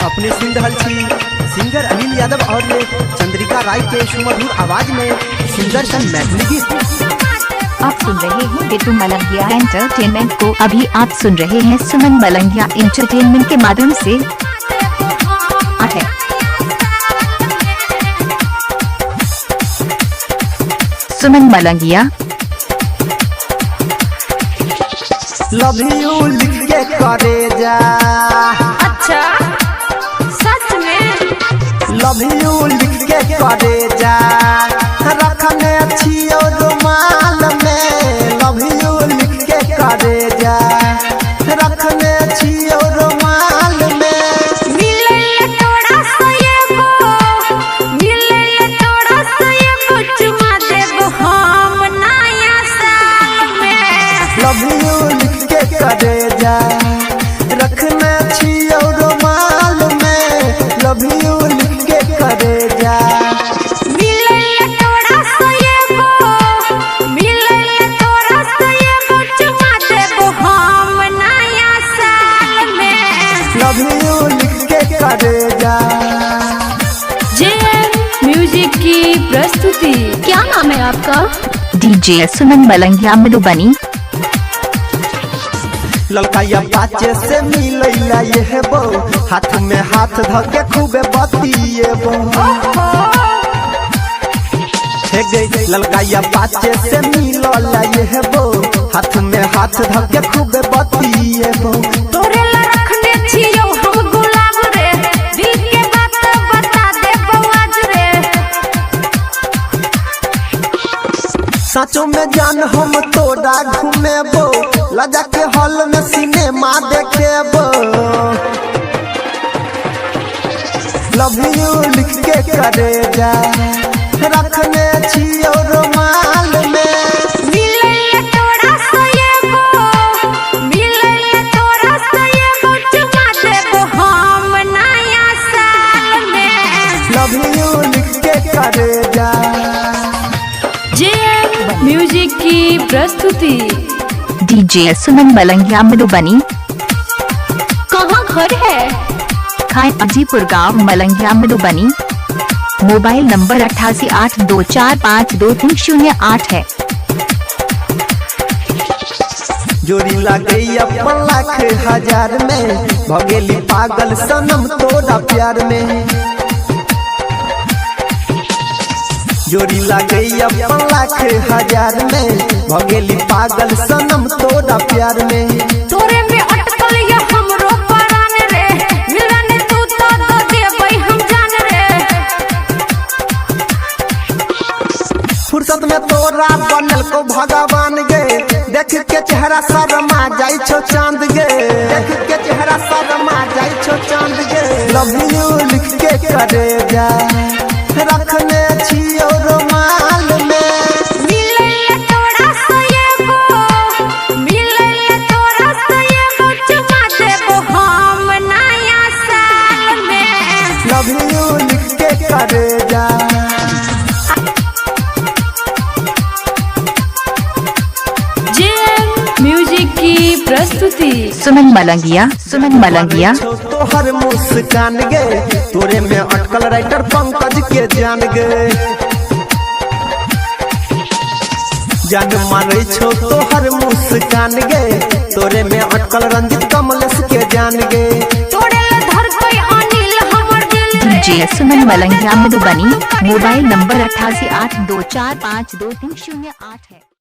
अपने सुन रहल छी सिंगर अनिल यादव और चंद्रिका राय के सुमधुर आवाज में सुंदर सन मैथिली गीत। आप सुन रहे हैं बिट्टू मलंगिया एंटरटेनमेंट को। अभी आप सुन रहे हैं सुमन मलंगिया एंटरटेनमेंट के माध्यम से। सुमन मलंगिया। लव यू लिख के करे जा। अच्छा सच में? लव यू लिख के करे जा, रखने अच्छी और रुमाल में। लव यू लिख के करे जा, रखने अच्छी और रुमाल में। मिले तोड़ा चुमा देबो हम नया साल में। लव यू लिख के करे जा, रखने अच्छी और रुमाल में। लव यू लिख के करे जा। लव यू लिख के करे जा। जेएम म्यूजिक की प्रस्तुति। क्या नाम है आपका? डीजे सुमन मलंगिया मधुबनी। ललकाया पाचे से मिलैला ये बो, हाथ में हाथ धके खूबे बतिए बो। ललकाया पाचे से मिलला ये बो, हाथ में हाथ धके खूबे बतिए बो। तोरे ला रखने छियो हम गुलाब रे, दिल के बात बता देबो आज रे। सचो में जान हम तोड़ा घूमेबो, लजा के हॉल में सिनेमा देखेबो। लव यू लिख के करे जा, रखने छियो रुमाल में। मिले तोड़ा चुमा देबो हम नया साल में। लव यू लिख के करे जा। जेएम म्यूजिक की प्रस्तुति। डीजे सुमन मलंगिया मधुबनी। कहाँ घर है? खाए अजीपुर गांव मलंगिया मधुबनी। मोबाइल नंबर 8882452308 है। जोड़ी लगे अपन लाख हजार में, भगेली पागल सनम तोड़ा प्यार में। जोड़ी लगे अपन लाख हजार में, भगेली पागल सनम तोड़ा प्यार में। तोरे में अटकल या हमरो परान रे, मिलन तू तो दो देबै हम जान रे। फुर्सत में तोरा बनल को भगवान गे, देख के चेहरा शर्मा जाई छो चांद गे। देख के चेहरा शर्मा जाई छो चांद गे। लव यू लिख के करे जा, रखने छियो रुमाल में। मिले तोड़ा चुमा देबो हम नया साल में। लव यू लिख के करे जा। जेएम म्यूजिक की प्रस्तुति। सुमन मलंगिया। सुमन मलंगिया। तो हर मुस्कान गे, तोरे में अटकल राइटर पंकज के जान गे। जान मारे छो तो हर मुस्कान गे, तोरे में अटकल रंजित कमलेश के जान गे। तोरे ला धर कोई अनिल हमर दिल रे। डीजे सुमन मलंगिया मधुबनी। मोबाइल नंबर 8882452308 है।